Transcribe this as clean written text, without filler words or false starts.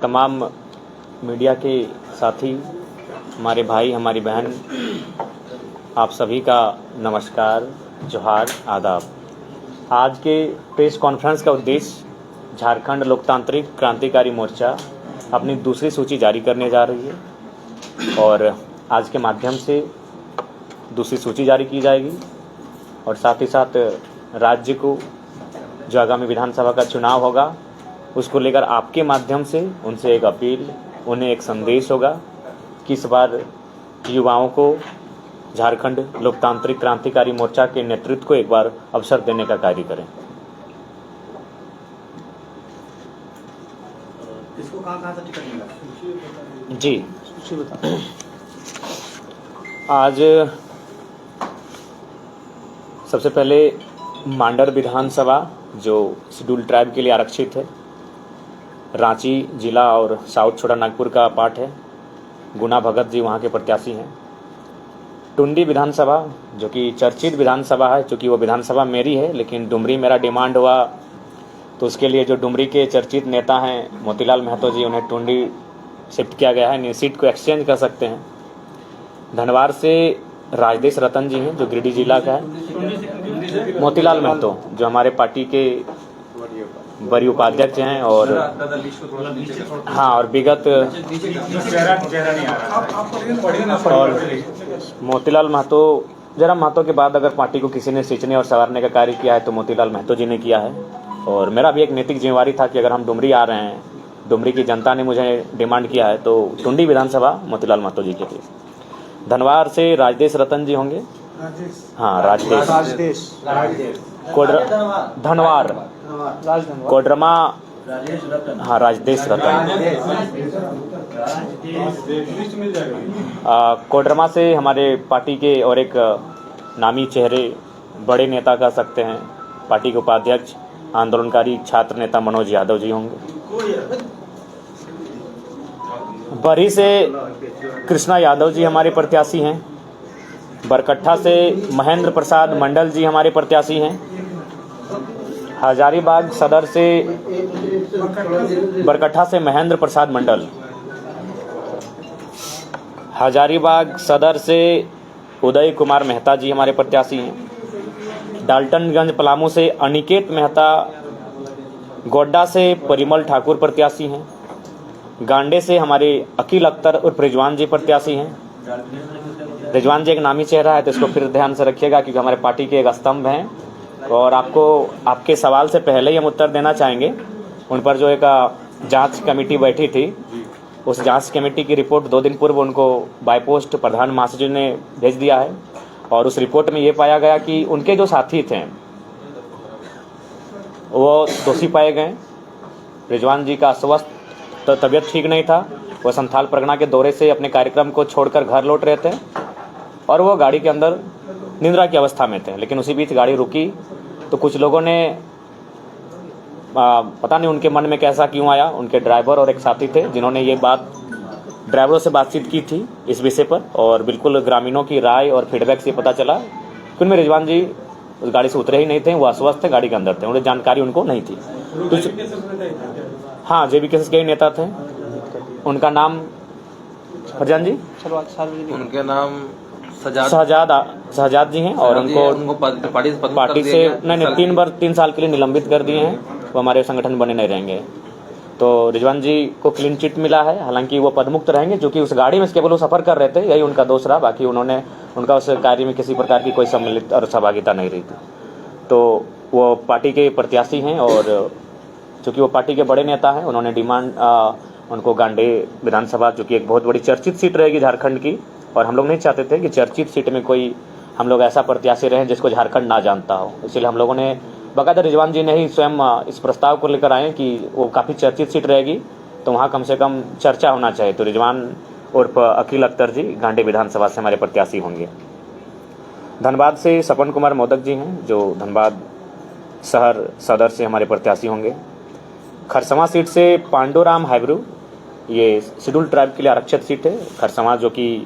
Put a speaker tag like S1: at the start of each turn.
S1: तमाम मीडिया के साथी, हमारे भाई, हमारी बहन, आप सभी का नमस्कार, जोहार, आदाब। आज के प्रेस कॉन्फ्रेंस का उद्देश्य झारखंड लोकतांत्रिक क्रांतिकारी मोर्चा अपनी दूसरी सूची जारी करने जा रही है और आज के माध्यम से दूसरी सूची जारी की जाएगी और साथ ही साथ राज्य को जो आगामी विधानसभा का चुनाव होगा उसको लेकर आपके माध्यम से उनसे एक अपील, उन्हें एक संदेश होगा कि इस बार युवाओं को झारखंड लोकतांत्रिक क्रांतिकारी मोर्चा के नेतृत्व को एक बार अवसर देने का कार्य करें।
S2: इसको कहाँ से टिकट मिला?
S1: जी, आज सबसे पहले मांडर विधानसभा जो शेड्यूल ट्राइब के लिए आरक्षित है, रांची जिला और साउथ छोटा नागपुर का पार्ट है, गुना भगत जी वहाँ के प्रत्याशी हैं। टुंडी विधानसभा जो कि चर्चित विधानसभा है, चूँकि वो विधानसभा मेरी है लेकिन डुमरी मेरा डिमांड हुआ तो उसके लिए जो डुमरी के चर्चित नेता हैं मोतीलाल महतो जी, उन्हें टुंडी शिफ्ट किया गया है। सीट को एक्सचेंज कर सकते हैं। धनवार से राजदेश रतन जी हैं जो गिरिडीह जिला का है। मोतीलाल महतो जो हमारे पार्टी के वरीय उपाध्यक्ष हैं और और विगत और मोतीलाल महतो, जरा महतो के बाद अगर पार्टी को किसी ने सींचने और संवारने का कार्य किया है तो मोतीलाल महतो जी ने किया है। और मेरा भी एक नैतिक जिम्मेवारी था कि अगर हम डुमरी आ रहे हैं, डुमरी की जनता ने मुझे डिमांड किया है तो टुंडी विधानसभा मोतीलाल महतो जी के लिए। धनवार से राजदेश रतन जी होंगे। हाँ, राजदेश धनवार कोडरमा, हाँ राजदेश रतन। कोडरमा से हमारे पार्टी के और एक नामी चेहरे, बड़े नेता कह सकते हैं, पार्टी के उपाध्यक्ष आंदोलनकारी छात्र नेता मनोज यादव जी होंगे। बरी से कृष्णा यादव जी हमारे प्रत्याशी हैं। बरकट्ठा से महेंद्र प्रसाद मंडल जी हमारे प्रत्याशी हैं। हजारीबाग सदर से बरकट्ठा से महेंद्र प्रसाद मंडल। हजारीबाग सदर से उदय कुमार मेहता जी हमारे प्रत्याशी हैं। डाल्टनगंज पलामू से अनिकेत मेहता, गोड्डा से परिमल ठाकुर प्रत्याशी हैं। गांडे से हमारे अकील अख्तर और रिजवान जी प्रत्याशी हैं। रिजवान जी एक नामी चेहरा है तो इसको फिर ध्यान से रखिएगा क्योंकि हमारे पार्टी के एक स्तंभ हैं और आपको आपके सवाल से पहले ही हम उत्तर देना चाहेंगे। उन पर जो एक जांच कमेटी बैठी थी, उस जांच कमेटी की रिपोर्ट 2 दिन पूर्व उनको बाय पोस्ट प्रधान महासचिव ने भेज दिया है और उस रिपोर्ट में ये पाया गया कि उनके जो साथी थे वो दोषी पाए गए। रिजवान जी का अस्वस्थ तो तबीयत ठीक नहीं था, वो संथाल परगना के दौरे से अपने कार्यक्रम को छोड़कर घर लौट रहे थे और वो गाड़ी के अंदर निद्रा की अवस्था में थे। लेकिन उसी बीच गाड़ी रुकी तो कुछ लोगों ने पता नहीं उनके मन में कैसा क्यों आया, उनके ड्राइवर और एक साथी थे जिन्होंने ये बात ड्राइवरों से बातचीत की थी इस विषय पर और बिल्कुल ग्रामीणों की राय और फीडबैक से पता चला कि उनमें रिजवान जी उस गाड़ी से उतरे ही नहीं थे, वो अस्वस्थ थे, गाड़ी के अंदर थे, उन्हें जानकारी उनको नहीं थी। हाँ, जेबीकेएस के नेता थे। उनका नाम फरजान जी,
S3: उनके नाम
S1: शहजाद जी हैं और उनको पार्टी से नहीं 3 साल के लिए निलंबित कर दिए हैं। वो हमारे संगठन बने नहीं रहेंगे। तो रिजवान जी को क्लीन चिट मिला है, हालांकि वो पदमुक्त रहेंगे क्योंकि उस गाड़ी में केवल वो सफर कर रहे थे, यही उनका दोष रहा। बाकी उनका उस कार्य में किसी प्रकार की कोई सम्मिलित और सहभागिता नहीं रही थी। तो वो पार्टी के प्रत्याशी हैं और चूँकि वो पार्टी के बड़े नेता हैं, उन्होंने डिमांड उनको गांडे विधानसभा जो कि एक बहुत बड़ी चर्चित सीट रहेगी झारखंड की, और हम लोग नहीं चाहते थे कि चर्चित सीट में कोई हम लोग ऐसा प्रत्याशी रहें जिसको झारखंड ना जानता हो। इसलिए हम लोगों ने बाकायदा रिजवान जी ने ही स्वयं इस प्रस्ताव को लेकर आए कि वो काफ़ी चर्चित सीट रहेगी तो वहाँ कम से कम चर्चा होना चाहिए। तो रिजवान उर्फ अकील अख्तर जी गांडे विधानसभा से हमारे प्रत्याशी होंगे। धनबाद से सपन कुमार मोदक जी हैं जो धनबाद शहर सदर से हमारे प्रत्याशी होंगे। खरसवां सीट से पांडुराम हाइब्रू, ये शेड्यूल ट्राइब के लिए आरक्षित सीट है। खरसवां जो कि